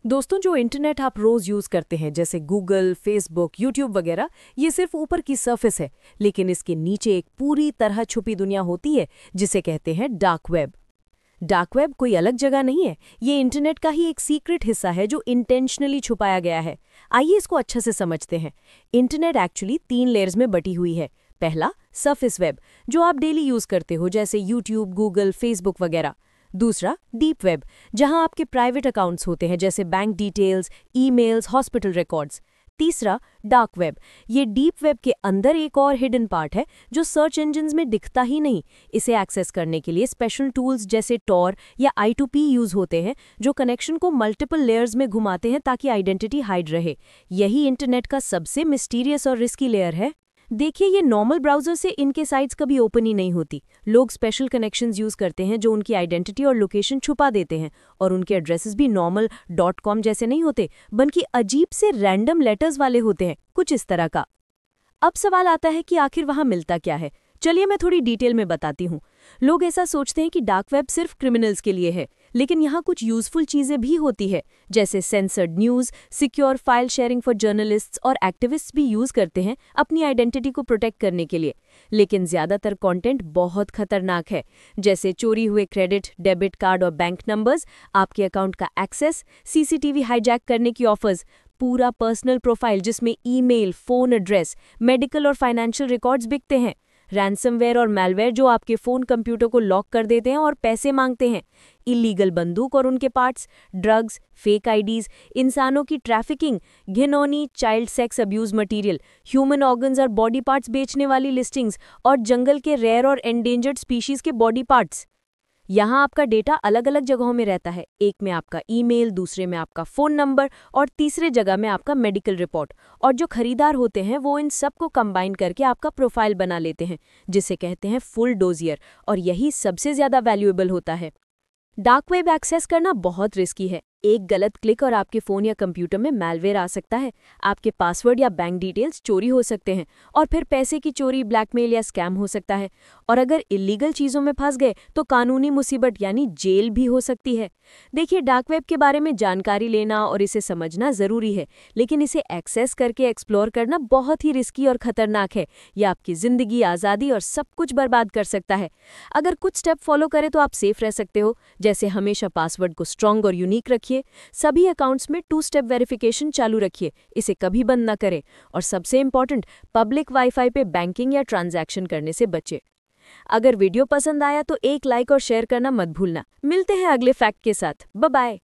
दोस्तों, जो इंटरनेट आप रोज यूज करते हैं जैसे गूगल, फेसबुक, यूट्यूब वगैरह, ये सिर्फ ऊपर की सरफेस है, लेकिन इसके नीचे एक पूरी तरह छुपी दुनिया होती है जिसे कहते हैं डार्क वेब। डार्क वेब कोई अलग जगह नहीं है, ये इंटरनेट का ही एक सीक्रेट हिस्सा है जो इंटेंशनली छुपाया गया है। आइए इसको अच्छे से समझते हैं। इंटरनेट एक्चुअली 3 लेयर्स में बटी हुई है। पहला, सरफेस वेब, जो आप डेली यूज करते हो जैसे यूट्यूब, गूगल, फेसबुक वगैरह। दूसरा, डीप वेब, जहां आपके प्राइवेट अकाउंट्स होते हैं जैसे bank details, emails, hospital records. तीसरा, डार्क वेब। ये डीप वेब के अंदर एक और हिडन पार्ट है जो सर्च इंजिन्स में दिखता ही नहीं। इसे एक्सेस करने के लिए स्पेशल टूल्स जैसे टॉर या I2P यूज होते हैं, जो कनेक्शन को मल्टीपल लेयर्स में घुमाते हैं ताकि आइडेंटिटी हाइड रहे। यही इंटरनेट का सबसे मिस्टीरियस और रिस्की लेयर है। देखिए, ये नॉर्मल ब्राउजर से इनके साइट्स कभी ओपन ही नहीं होती। लोग स्पेशल कनेक्शंस यूज करते हैं जो उनकी आइडेंटिटी और लोकेशन छुपा देते हैं, और उनके एड्रेसेस भी नॉर्मल .com जैसे नहीं होते, बल्कि अजीब से रैंडम लेटर्स वाले होते हैं, कुछ इस तरह का। अब सवाल आता है कि आखिर वहां मिलता क्या है। चलिए मैं थोड़ी डिटेल में बताती हूँ। लोग ऐसा सोचते हैं कि डार्क वेब सिर्फ क्रिमिनल्स के लिए है, लेकिन यहाँ कुछ यूजफुल चीजें भी होती है, जैसे censored news, secure file sharing for journalists और एक्टिविस्ट्स भी यूज करते हैं अपनी आइडेंटिटी को प्रोटेक्ट करने के लिए। लेकिन ज्यादातर कंटेंट बहुत खतरनाक है, जैसे चोरी हुए क्रेडिट, डेबिट कार्ड और बैंक नंबर्स, आपके अकाउंट का एक्सेस, CCTV हाईजैक करने की ऑफर्स, पूरा पर्सनल प्रोफाइल जिसमें ईमेल, फोन एड्रेस, मेडिकल और फाइनेंशियल रिकॉर्ड्स बिकते हैं, रैंसमवेयर और मैलवेयर जो आपके फोन कंप्यूटर को लॉक कर देते हैं और पैसे मांगते हैं, इलीगल बंदूक और उनके पार्ट्स, ड्रग्स, फेक आईडीज, इंसानों की ट्रैफिकिंग, घिनौनी child sex abuse material, human organs और बॉडी पार्ट्स बेचने वाली लिस्टिंग्स, और जंगल के रेयर और एंडेंजर्ड स्पीशीज के बॉडी पार्ट्स। यहाँ आपका डेटा अलग अलग जगहों में रहता है, एक में आपका ईमेल, दूसरे में आपका फ़ोन नंबर और तीसरे जगह में आपका मेडिकल रिपोर्ट। और जो खरीदार होते हैं वो इन सब को कंबाइन करके आपका प्रोफाइल बना लेते हैं, जिसे कहते हैं फुल डोजियर, और यही सबसे ज़्यादा वैल्यूएबल होता है। डार्क वेब एक्सेस करना बहुत रिस्की है। एक गलत क्लिक और आपके फ़ोन या कंप्यूटर में मैलवेयर आ सकता है, आपके पासवर्ड या बैंक डिटेल्स चोरी हो सकते हैं, और फिर पैसे की चोरी, ब्लैकमेल या स्कैम हो सकता है। और अगर इलीगल चीज़ों में फंस गए तो कानूनी मुसीबत यानी जेल भी हो सकती है। देखिए, डार्क वेब के बारे में जानकारी लेना और इसे समझना ज़रूरी है, लेकिन इसे एक्सेस करके एक्सप्लोर करना बहुत ही रिस्की और खतरनाक है। यह आपकी ज़िंदगी, आज़ादी और सब कुछ बर्बाद कर सकता है। अगर कुछ स्टेप फॉलो करें तो आप सेफ रह सकते हो, जैसे हमेशा पासवर्ड को स्ट्रॉन्ग और यूनिक रखिए, सभी अकाउंट्स में 2 स्टेप वेरिफिकेशन चालू रखिए, इसे कभी बंद ना करें, और सबसे इंपॉर्टेंट, पब्लिक वाईफाई पे बैंकिंग या ट्रांजैक्शन करने से बचें। अगर वीडियो पसंद आया तो एक लाइक और शेयर करना मत भूलना। मिलते हैं अगले फैक्ट के साथ। Bye bye.